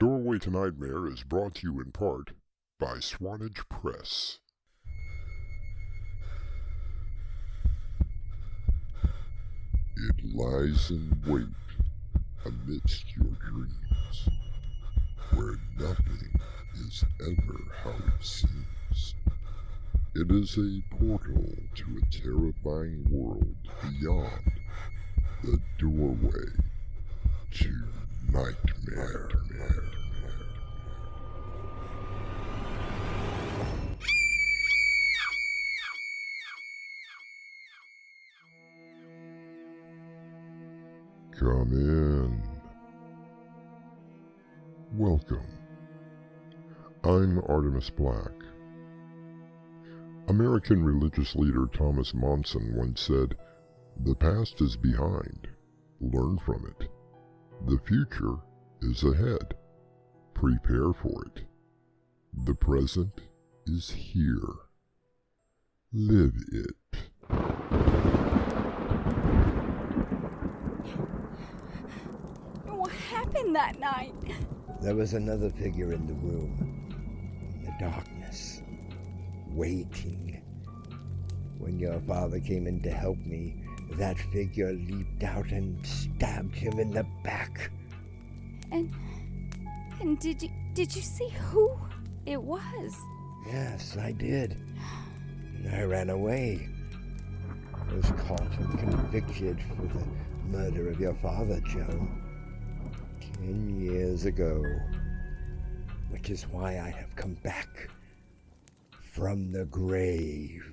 Doorway to Nightmare is brought to you in part by Swanage Press. It lies in wait amidst your dreams, where nothing is ever how it seems. It is a portal to a terrifying world beyond the doorway to nightmare. Come in. Welcome. I'm Artemis Black. American religious leader Thomas Monson once said, "The past is behind. Learn from it. The future is ahead. Prepare for it. The present is here. Live it." What happened that night? There was another figure in the room, in the darkness, waiting. When your father came in to help me, that figure leaped out and stabbed him in the back. And did you see who it was? Yes, I did. I ran away. I was caught and convicted for the murder of your father, Joan. 10 years ago. Which is why I have come back from the grave.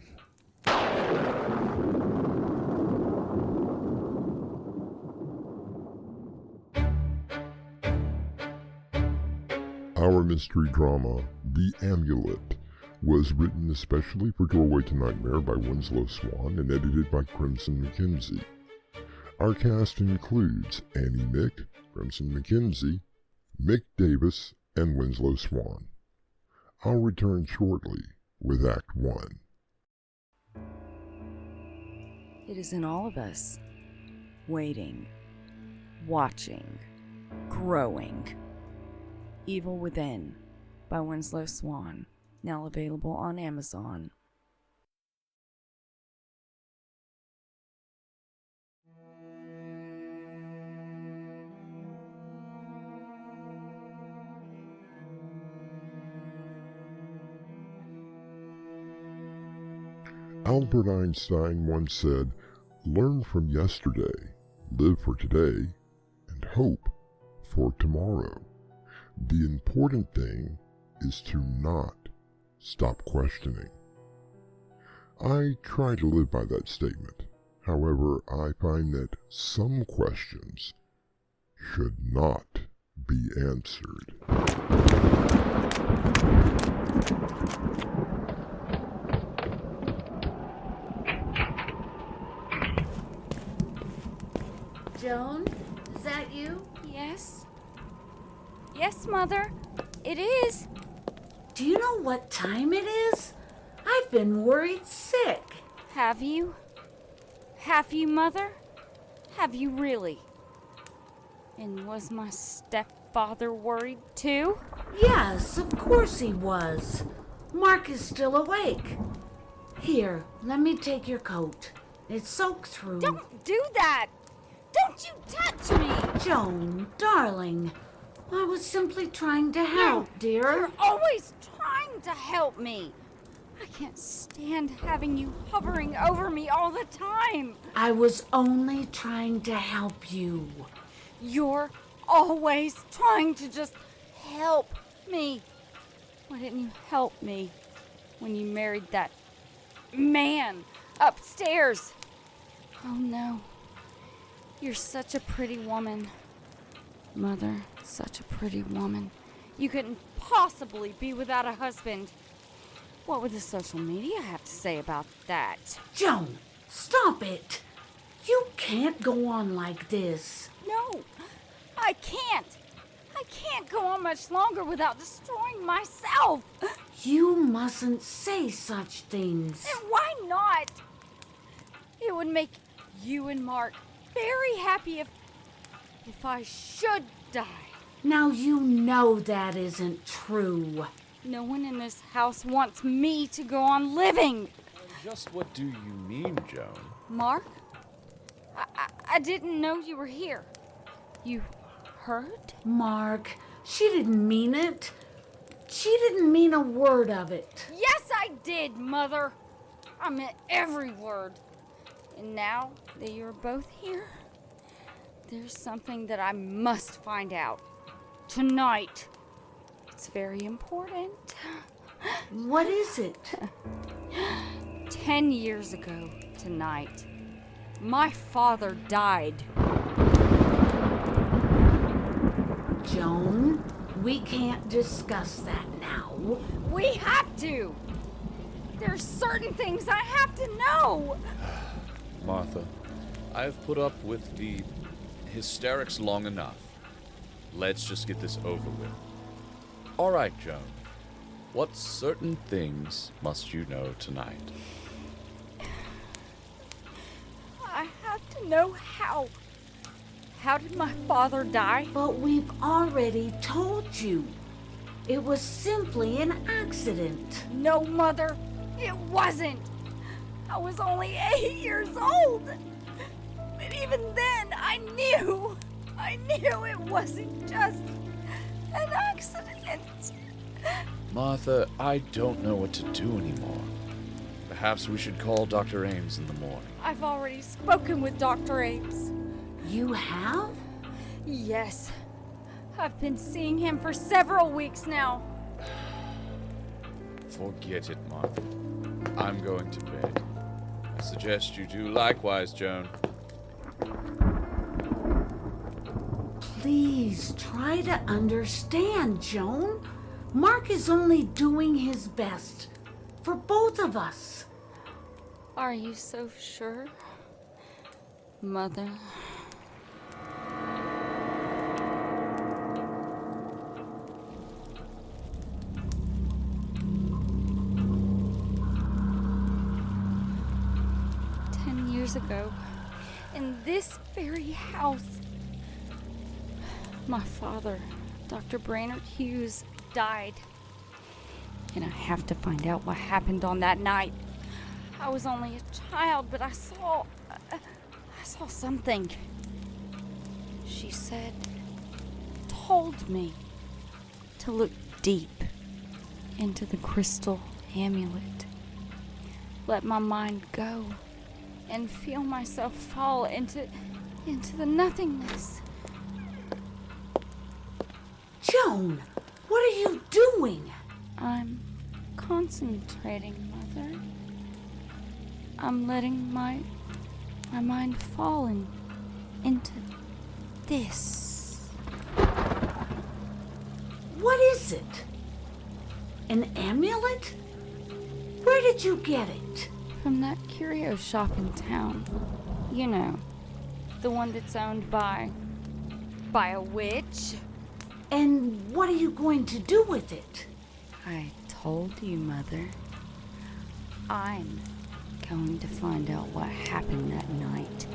Our mystery drama, The Amulet, was written especially for Doorway to Nightmare by Winslow Swan and edited by Crimson McKenzie. Our cast includes Annie Mick, Crimson McKenzie, Mick Davis, and Winslow Swan. I'll return shortly with Act 1. It is in all of us. Waiting, watching, growing. Evil Within by Winslow Swan, now available on Amazon. Albert Einstein once said, "Learn from yesterday, live for today, and hope for tomorrow." The important thing is to not stop questioning. I try to live by that statement. However, I find that some questions should not be answered. Joan, is that you? Yes? Yes, Mother. It is. Do you know what time it is? I've been worried sick. Have you? Have you, Mother? Have you really? And was my stepfather worried too? Yes, of course he was. Mark is still awake. Here, let me take your coat. It's soaked through. Don't do that! Don't you touch me! Joan, darling, I was simply trying to help, dear. You're always trying to help me. I can't stand having you hovering over me all the time. I was only trying to help you. You're always trying to just help me. Why didn't you help me when you married that man upstairs? Oh no. You're such a pretty woman. Mother, such a pretty woman. You couldn't possibly be without a husband. What would the social media have to say about that? Joan, stop it. You can't go on like this. No, I can't. I can't go on much longer without destroying myself. You mustn't say such things. And why not? It would make you and Mark very happy if I should die. Now you know that isn't true. No one in this house wants me to go on living. Just what do you mean, Joan? Mark? I didn't know you were here. You heard? Mark, she didn't mean it. She didn't mean a word of it. Yes, I did, Mother. I meant every word. And now that you're both here, there's something that I must find out. Tonight. It's very important. What is it? 10 years ago tonight, my father died. Joan, we can't discuss that now. We have to. There's certain things I have to know. Martha, I've put up with the hysterics long enough. Let's just get this over with. All right, Joan. What certain things must you know tonight? I have to know how. How did my father die? But we've already told you. It was simply an accident. No, Mother, it wasn't. I was only 8 years old. But even then, I knew it wasn't just an accident. Martha, I don't know what to do anymore. Perhaps we should call Dr. Ames in the morning. I've already spoken with Dr. Ames. You have? Yes. I've been seeing him for several weeks now. Forget it, Martha. I'm going to bed. I suggest you do likewise, Joan. Please try to understand, Joan. Mark is only doing his best for both of us. Are you so sure, Mother? Ago, in this very house, my father, Dr. Brainerd Hughes, died. And I have to find out what happened on that night. I was only a child, but I saw something. She said, told me to look deep into the crystal amulet. Let my mind go. And feel myself fall into the nothingness. Joan, what are you doing? I'm concentrating, Mother. I'm letting my mind fall into this. What is it? An amulet? Where did you get it? From that curio shop in town. You know, the one that's owned by a witch. And what are you going to do with it? I told you, Mother. I'm going to find out what happened that night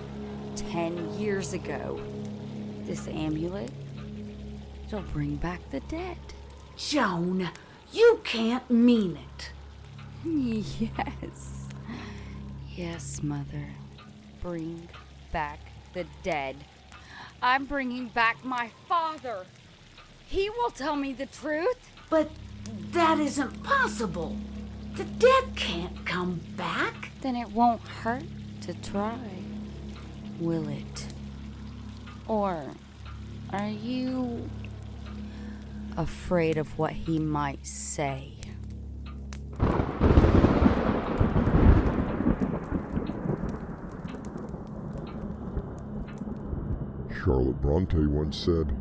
10 years ago. This amulet, it'll bring back the dead. Joan, you can't mean it. Yes. Yes, Mother. Bring back the dead. I'm bringing back my father. He will tell me the truth. But that isn't possible. The dead can't come back. Then it won't hurt to try, will it? Or are you afraid of what he might say? Charlotte Bronte once said,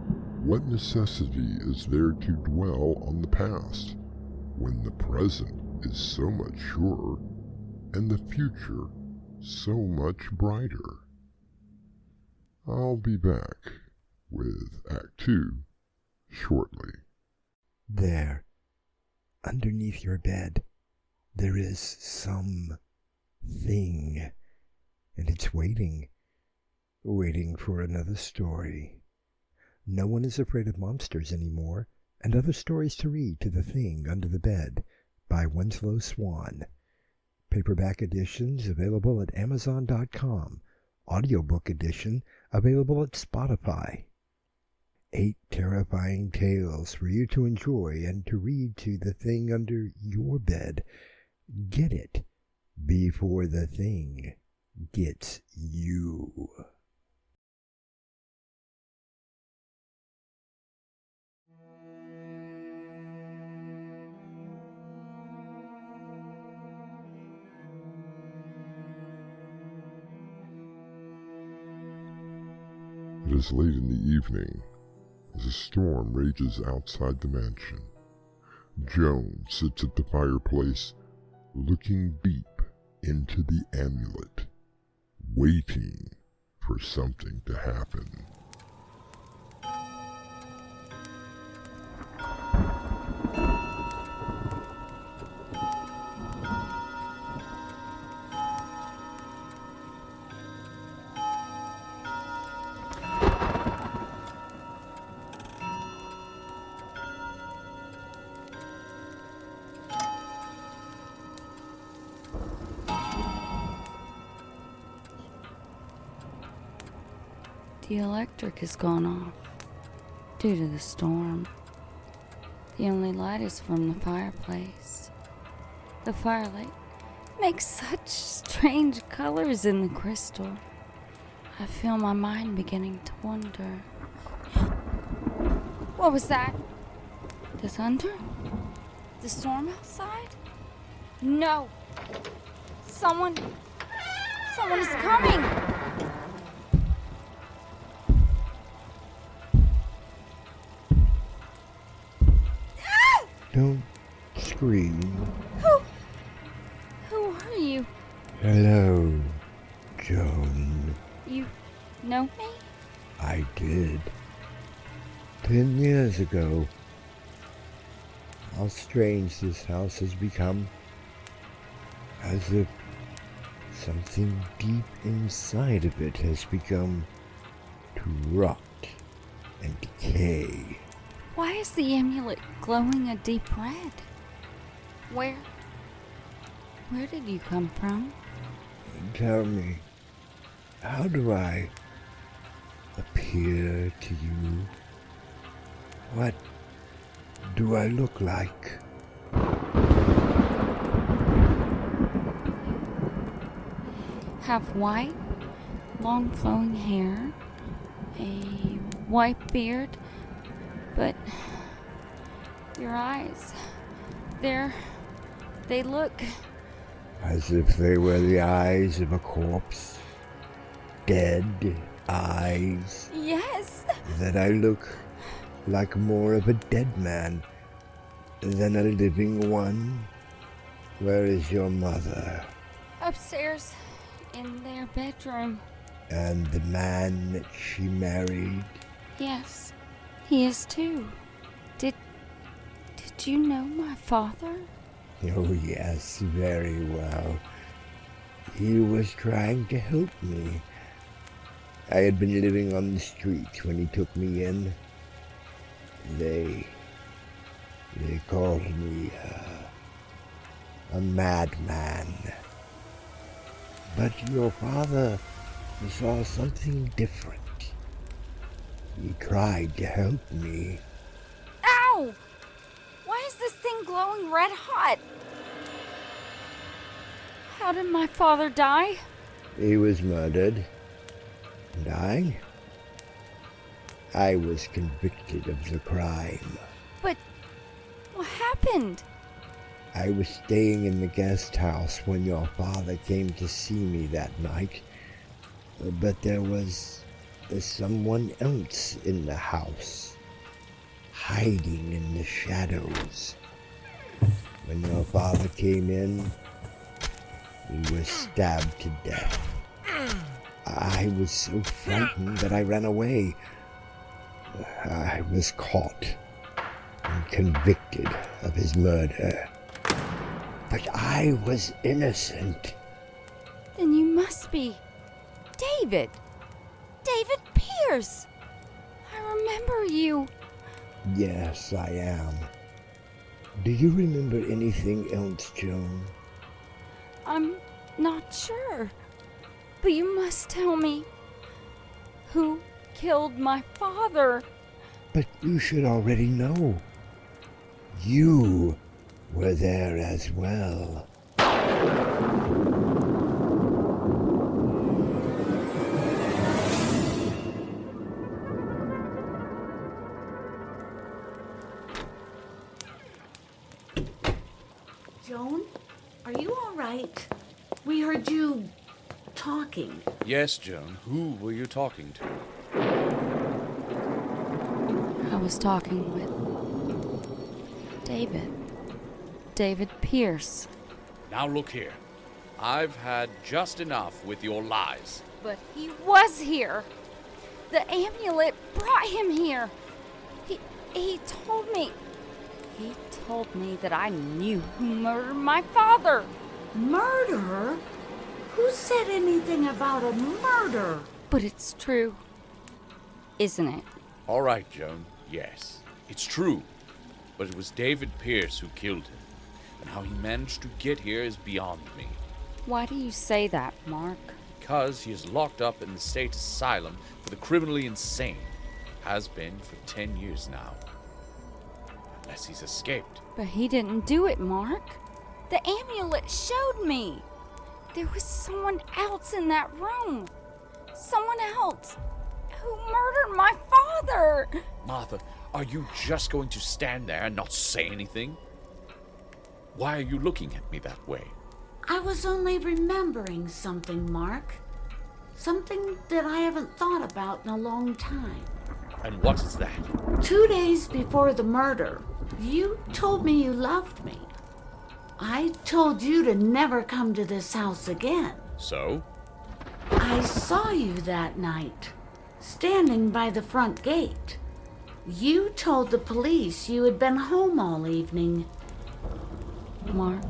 "What necessity is there to dwell on the past, when the present is so much surer, and the future so much brighter?" I'll be back with Act 2 shortly. There, underneath your bed, there is some thing, and it's waiting for another story. No one is afraid of monsters anymore, and other stories to read to The Thing Under the Bed by Winslow Swan. Paperback editions available at Amazon.com. Audiobook edition available at Spotify. 8 terrifying tales for you to enjoy and to read to the thing under your bed. Get it before the thing gets you. It is late in the evening as a storm rages outside the mansion. Joan sits at the fireplace, looking deep into the amulet, waiting for something to happen. The electric has gone off due to the storm. The only light is from the fireplace. The firelight makes such strange colors in the crystal. I feel my mind beginning to wander. What was that? The thunder? The storm outside? No! Someone is coming! Don't scream. Who are you? Hello, Joan. You know me? I did. 10 years ago. How strange this house has become. As if something deep inside of it has begun to rot and decay. Why is the amulet glowing a deep red? Where did you come from? Tell me, how do I appear to you? What do I look like? Have white, long flowing hair, a white beard, but your eyes, they look... As if they were the eyes of a corpse. Dead eyes. Yes! That I look like more of a dead man than a living one. Where is your mother? Upstairs, in their bedroom. And the man that she married? Yes, he is too. Did you know my father? Oh yes, very well. He was trying to help me. I had been living on the street when he took me in. They called me a madman. But your father saw something different. He tried to help me. Ow! Why is this thing glowing red hot? How did my father die? He was murdered. And I was convicted of the crime. But what happened? I was staying in the guest house when your father came to see me that night. But there was someone else in the house, hiding in the shadows. When your father came in, he was stabbed to death. I was so frightened that I ran away. I was caught and convicted of his murder. But I was innocent. Then you must be David. David Pierce. I remember you. Yes, I am. Do you remember anything else, Joan? I'm not sure. But you must tell me. Who killed my father? But you should already know. You were there as well. Joan, are you all right? We heard you talking. Yes, Joan. Who were you talking to? I was talking with David. David Pierce. Now look here. I've had just enough with your lies. But he was here. The amulet brought him here. He told me. He told me that I knew who murdered my father. Murder? Who said anything about a murder? But it's true, isn't it? All right, Joan. Yes, it's true. But it was David Pierce who killed him. And how he managed to get here is beyond me. Why do you say that, Mark? Because he is locked up in the state asylum for the criminally insane. Has been for 10 years now. Unless he's escaped. But he didn't do it, Mark. The amulet showed me. There was someone else in that room. Someone else who murdered my father. Martha, are you just going to stand there and not say anything? Why are you looking at me that way? I was only remembering something, Mark. Something that I haven't thought about in a long time. And what is that? 2 days before the murder, you told me you loved me. I told you to never come to this house again. So? I saw you that night, standing by the front gate. You told the police you had been home all evening. Mark,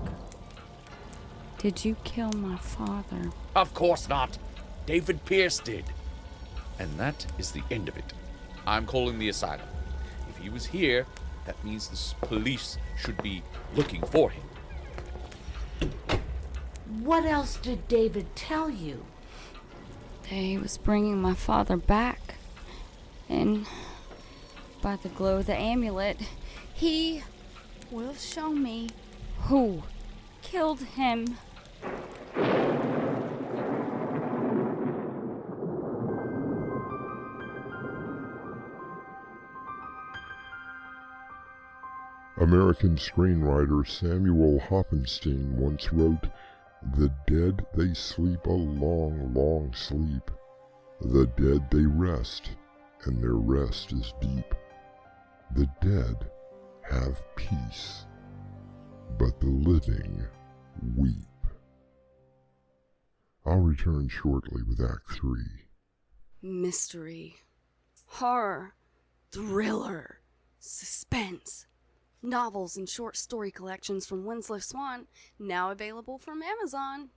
did you kill my father? Of course not. David Pierce did. And that is the end of it. I'm calling the asylum. If he was here, that means the police should be looking for him. What else did David tell you? That he was bringing my father back. And by the glow of the amulet, he will show me who killed him. American screenwriter Samuel Hoppenstein once wrote, "The dead they sleep a long, long sleep. The dead they rest, and their rest is deep. The dead have peace, but the living weep." I'll return shortly with Act 3. Mystery, horror, thriller, suspense. Novels and short story collections from Winslow Swan, now available from Amazon.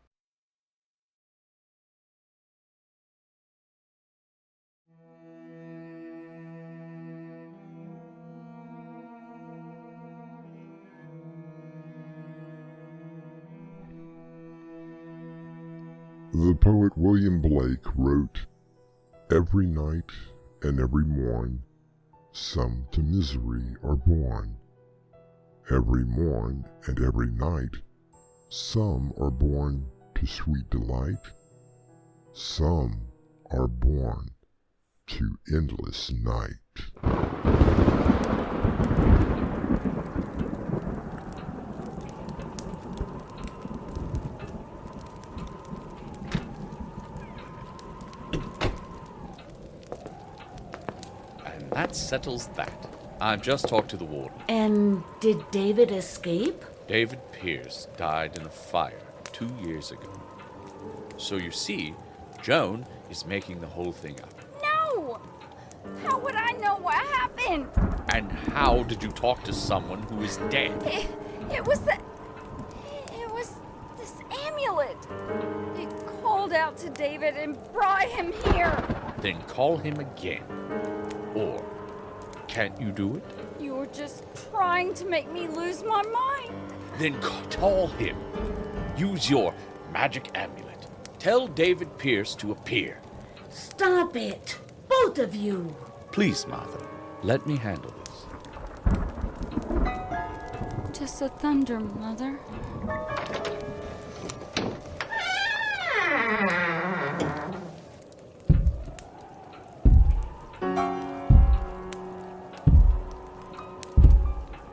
The poet William Blake wrote, "Every night and every morn, some to misery are born. Every morn and every night, some are born to sweet delight. Some are born to endless night." And that settles that. I've just talked to the warden. And did David escape? David Pierce died in a fire 2 years ago. So you see, Joan is making the whole thing up. No! How would I know what happened? And how did you talk to someone who is dead? It was this amulet. It called out to David and brought him here. Then call him again. Or can't you do it? You're just trying to make me lose my mind. Then call him. Use your magic amulet. Tell David Pierce to appear. Stop it, both of you. Please, Martha, let me handle this. Just a thunder, Mother.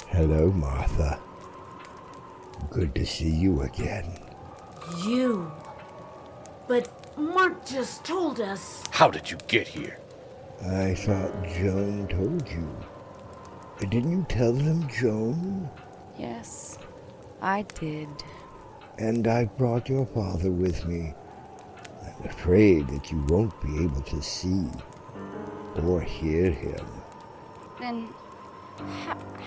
Hello, Martha. Good to see you again. You. But Mark just told us. How did you get here? I thought Joan told you. Didn't you tell them, Joan? Yes, I did. And I brought your father with me. I'm afraid that you won't be able to see or hear him. Then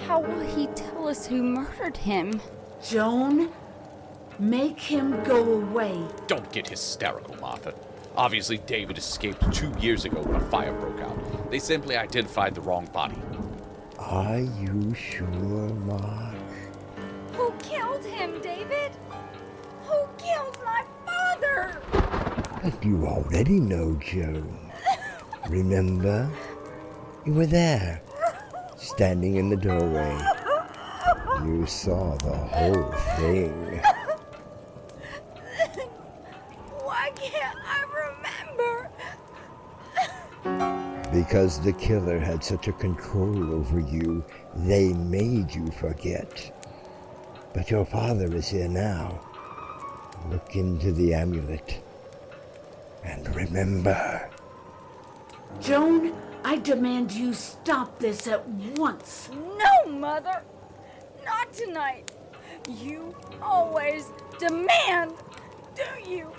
how will he tell us who murdered him? Joan, make him go away. Don't get hysterical, Martha. Obviously, David escaped 2 years ago when a fire broke out. They simply identified the wrong body. Are you sure, Mark? Who killed him, David? Who killed my father? But you already know, Joan. Remember? You were there, standing in the doorway. You saw the whole thing. Why can't I remember? Because the killer had such a control over you, they made you forget. But your father is here now. Look into the amulet. And remember. Joan, I demand you stop this at once. No, Mother. Not tonight. You always demand, do you?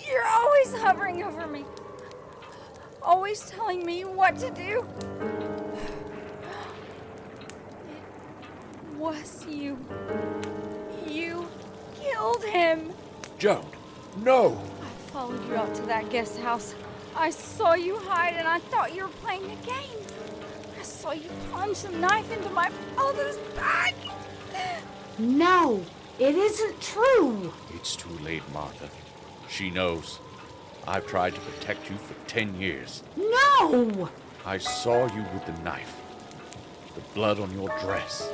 You're always hovering over me. Always telling me what to do. It was you. You killed him. Joan, no! I followed you out to that guest house. I saw you hide and I thought you were playing a game. I saw you plunge the knife into my father's back. No, it isn't true. It's too late, Martha. She knows. I've tried to protect you for 10 years. No! I saw you with the knife. The blood on your dress.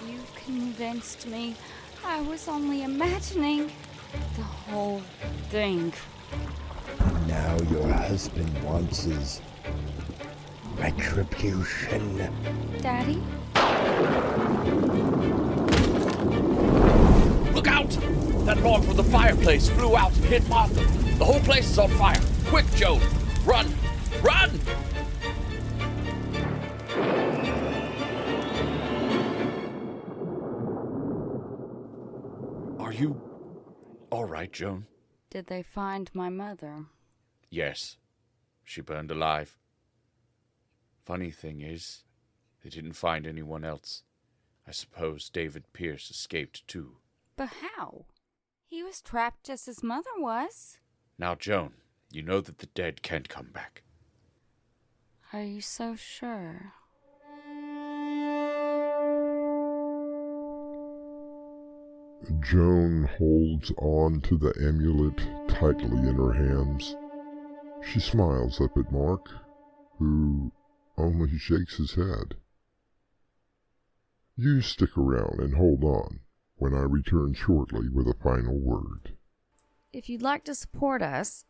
You convinced me I was only imagining the whole thing. Now your husband wants his retribution. Daddy? Look out! That log from the fireplace flew out and hit Martha. The whole place is on fire. Quick, Joan! Run! Run! Are you all right, Joan? Did they find my mother? Yes. She burned alive. Funny thing is, they didn't find anyone else. I suppose David Pierce escaped too. But how? He was trapped just as Mother was. Now, Joan, you know that the dead can't come back. Are you so sure? Joan holds on to the amulet tightly in her hands. She smiles up at Mark, who only shakes his head. You stick around and hold on when I return shortly with a final word. If you'd like to support us,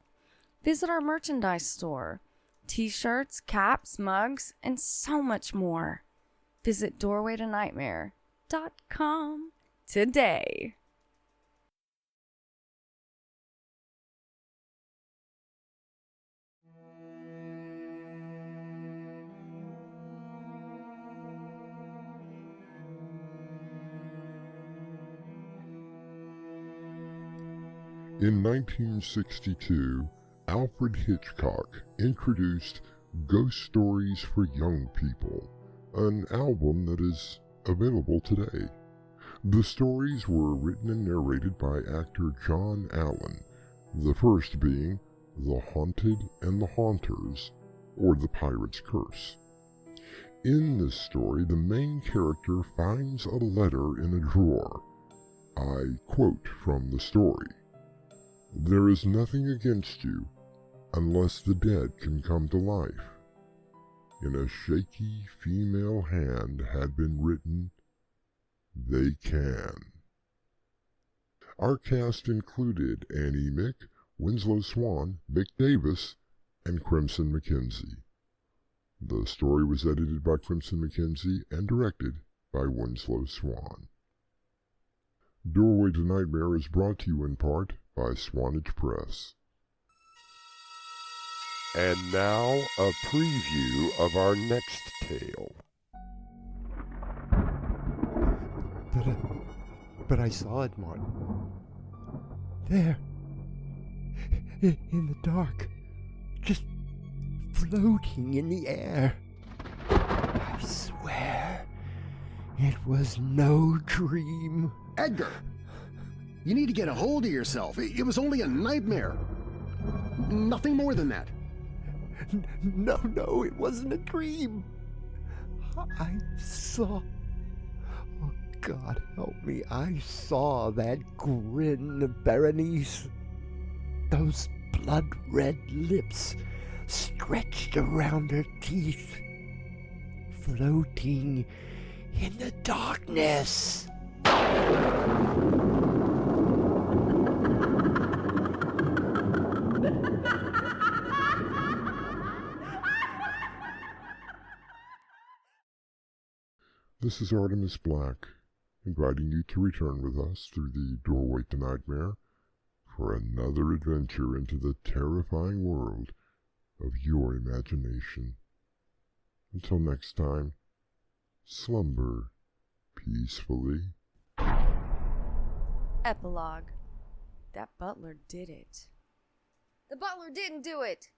visit our merchandise store. T-shirts, caps, mugs, and so much more. Visit doorwaytonightmare.com today. In 1962, Alfred Hitchcock introduced Ghost Stories for Young People, an album that is available today. The stories were written and narrated by actor John Allen, the first being The Haunted and the Haunters, or the pirate's curse. In this story, the main character finds a letter in a drawer. I quote from the story, "There is nothing against you unless the dead can come to life." In a shaky female hand had been written, "They can." Our cast included Annie Mick, Winslow Swan, Mick Davis, and Crimson McKenzie. The story was edited by Crimson McKenzie and directed by Winslow Swan. Doorway to Nightmare is brought to you in part by Swanage Press. And now, a preview of our next tale. But I saw it, Martin. There. In the dark. Just floating in the air. I swear, it was no dream. Edgar! You need to get a hold of yourself. It was only a nightmare. Nothing more than that. No, it wasn't a dream. I saw... Oh, God help me. I saw that grin of Berenice. Those blood-red lips stretched around her teeth. Floating in the darkness. This is Artemis Black, inviting you to return with us through the Doorway to Nightmare for another adventure into the terrifying world of your imagination. Until next time, slumber peacefully. Epilogue. That butler did it. The butler didn't do it!